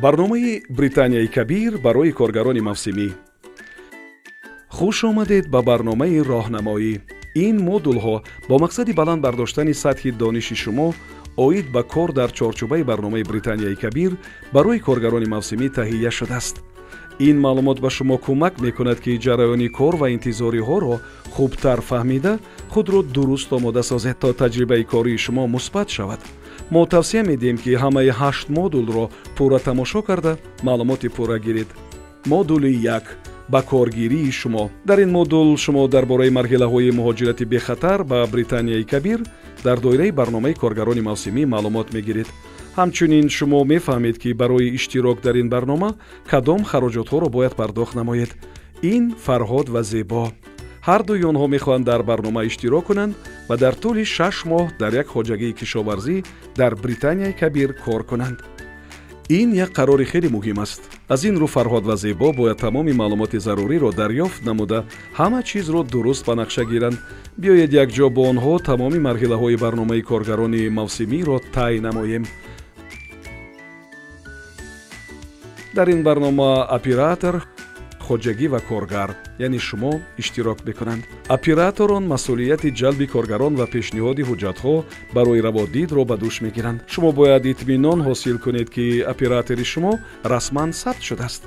барномаи британияи кабир барои коргарони мавсимӣ. хуш омадед ба барномаи роҳнамоӣ. ин модулҳо бо мақсади баланд бардоштани сатҳи дониши шумо оид ба кор дар чорчӯбаи барномаи британияи кабир барои коргарони мавсимӣ таҳия шудааст. ин маълумот ба шумо кӯмак мекунад ки ҷараёни кор ва интизориҳоро хубтар фаҳмида худро дуруст омода созед то таҷрибаи кории шумо мусбат шавад. мо тавсия медиҳем ки ҳамаи 8 модулро пурра тамошо карда маълумоти пурра гиред. модули 1: ба коргирии шумо. дар ин модул шумо дар бораи марҳилаҳои муҳоҷирати бехатар ба британияи кабир дар доираи барномаи коргарони мавсимӣ маълумот мегиред. ҳамчунин шумо мефаҳмед ки барои иштирок дар ин барнома кадом хароҷотҳоро бояд пардохт намоед. ин Фарҳод ва Зебо. ҳар дуи онҳо мехоҳанд дар барнома иштирок кунанд ва дар тӯли 6 моҳ дар як хоҷагии кишоварзӣ дар британияи кабир кор кунанд. ин як қарори хеле муҳим аст. аз ин рӯ Фарҳод ва Зебо бояд тамоми маълумоти заруриро дарёфт намуда ҳама чизро дуруст ба нақша гиранд. биёед якҷо бо онҳо тамоми марҳилаҳои барномаи коргарони мавсимиро тай намоем. дар ин барнома оператор, хоҷагӣ ва коргар, яъне шумо иштирок мекунанд. операторон масъулияти ҷалби коргарон ва пешниҳоди ҳуҷҷатҳо барои раводидро ба дӯш мегиранд. шумо бояд итминон ҳосил кунед ки оператори шумо расман сабт шудааст.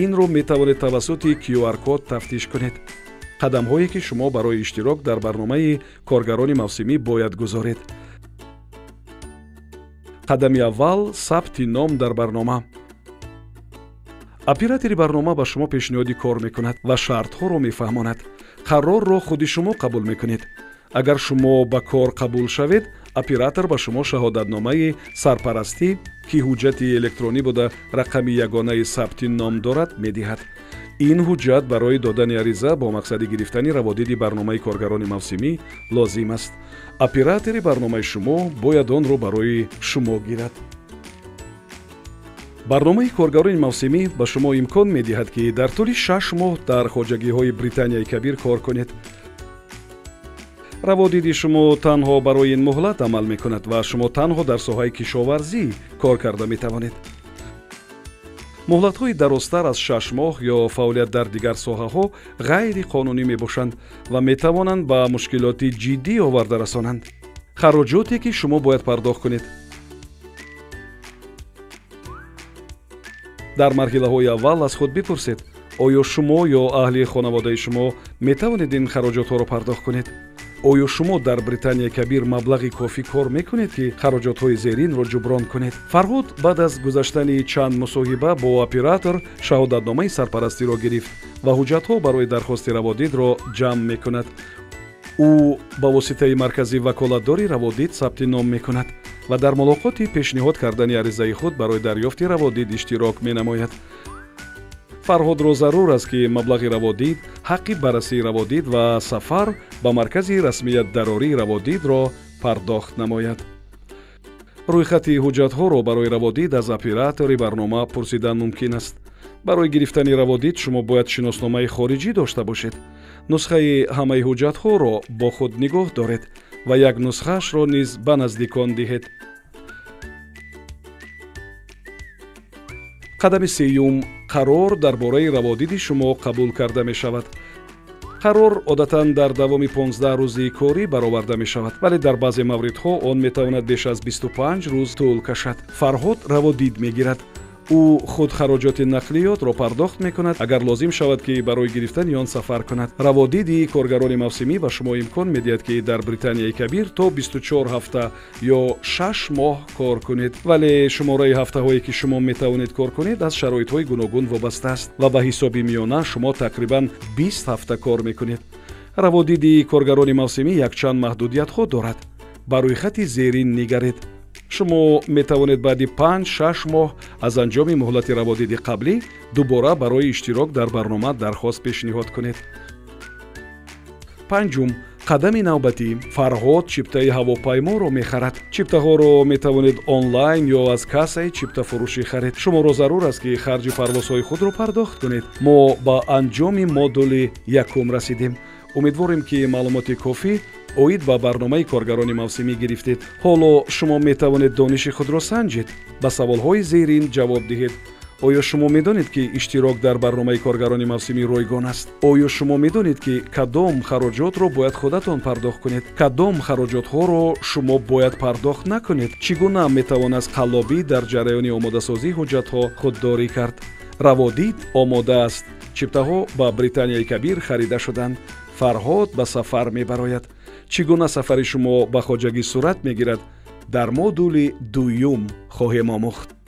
инро метавонед тавассути QR-код тафтиш кунед. қадамҳое ки шумо барои иштирок дар барномаи коргарони мавсимӣ бояд гузоред. қадами аввал сабти ном дар барнома. оператори барнома ба шумо пешниҳоди кор мекунад ва шартҳоро мефаҳмонад. қарорро худи шумо қабул мекунед. агар шумо ба кор қабул шавед, оператор ба шумо шаҳодатномаи сарпарастӣ ки ҳуҷҷати электронӣ буда рақами ягонаи сабти ном дорад медиҳад. ин ҳуҷҷат барои додани ариза бо мақсади гирифтани раводиди барномаи коргарони мавсимӣ лозим аст. оператори барномаи шумо бояд онро барои шумо гирад. барномаи коргарони мавсимӣ ба шумо имкон медиҳад ки дар тӯли 6 моҳ дар хоҷагиҳои британияи кабир кор кунед. раводиди шумо танҳо барои ин муҳлат амал мекунад ва шумо танҳо дар соҳаи кишоварзӣ кор карда метавонед. муҳлатҳои дарозтар аз 6 моҳ ё фаъолият дар дигар соҳаҳо ғайриқонунӣ мебошанд ва метавонанд ба мушкилоти ҷиддӣ оварда расонанд. хароҷоте ки шумо бояд пардохт кунед. дар марҳилаҳои аввал аз худ бипурсед: оё шумо ё аҳли хонаводаи шумо метавонед ин хароҷотҳоро пардохт кунед? оё шумо дар британияи кабир маблағи кофӣ кор мекунед ки хароҷотҳои зеринро ҷуброн кунед? Фарҳод баъд аз гузаштани чанд мусоҳиба бо оператор шаҳодатномаи сарпарастиро гирифт ва ҳуҷҷатҳо барои дархости раводидро ҷамъ мекунад. ӯ ба воситаи маркази ваколатдори раводид сабти ном мекунад ва дар мулоқоти пешниҳод кардани аризаи худ барои дарёфти раводид иштирок менамояд. фарҳодро зарур аст ки маблағи раводид, ҳаққи баррасии раводид ва сафар ба маркази расмиятдарории раводидро пардохт намояд. рӯйхати ҳуҷҷатҳоро барои раводид аз оператори барнома пурсидан мумкин аст. барои гирифтани раводид шумо бояд шиносномаи хориҷӣ дошта бошед. нусхаи ҳамаи ҳуҷҷатҳоро бо худ нигоҳ доред ва як нусхаашро низ ба наздикон диҳед. қадами сеюм: қарор дар бораи раводиди шумо қабул карда мешавад. қарор одатан дар давоми 15 рӯзи корӣ бароварда мешавад, вале дар баъзе мавридҳо он метавонад беш аз 25 рӯз тӯл кашад. Фарҳод раводид мегирад. ӯ худ хароҷоти нақлиётро пардохт мекунад агар лозим шавад ки барои гирифтани он сафар кунад. раводиди коргарони мавсимӣ ба шумо имкон медиҳад ки дар британияи кабир то 24 ҳафта ё 6 моҳ кор кунед, вале шумораи ҳафтаҳое ки шумо метавонед кор кунед аз шароитҳои гуногун вобаста аст ва ба ҳисоби миёна шумо тақрибан 20 ҳафта кор мекунед. раводиди коргарони мавсимӣ якчанд маҳдудиятҳо дорад. ба рӯйхати зерин нигаред. шумо метавонед баъди 5-6 моҳ аз анҷоми муҳлати раводиди қаблӣ дубора барои иштирок дар барнома дархост пешниҳод кунед. панҷум: қадами навбатӣ. Фарҳод чиптаи ҳавопайморо мехарад. чиптаҳоро метавонед онлайн ё аз кассаи чиптафурӯшӣ харед. шуморо зарур аст ки харҷи парвозҳои худро пардохт кунед. мо ба анҷоми модули якум расидем. умедворем ки маълумоти кофӣ оид ба барномаи коргарони мавсимӣ гирифтед. ҳоло шумо метавонед дониши худро санҷед. ба саволҳои зерин ҷавоб диҳед. оё шумо медонед ки иштирок дар барномаи коргарони мавсимӣ ройгон аст? оё шумо медонед ки кадом хароҷотро бояд худатон пардохт кунед? кадом хароҷотҳоро шумо бояд пардохт накунед? чӣ гуна метавонад қаллобӣ дар ҷараёни омодасозии ҳуҷҷатҳо худдорӣ кард? раводид омода аст. чиптаҳо ба Британияи Кабир харида шуданд. Фарҳод ба сафар мебарояд. чӣ гуна сафари шумо ба хоҷагӣ сурат мегирад? дар модули дуюм хоҳем омӯхт.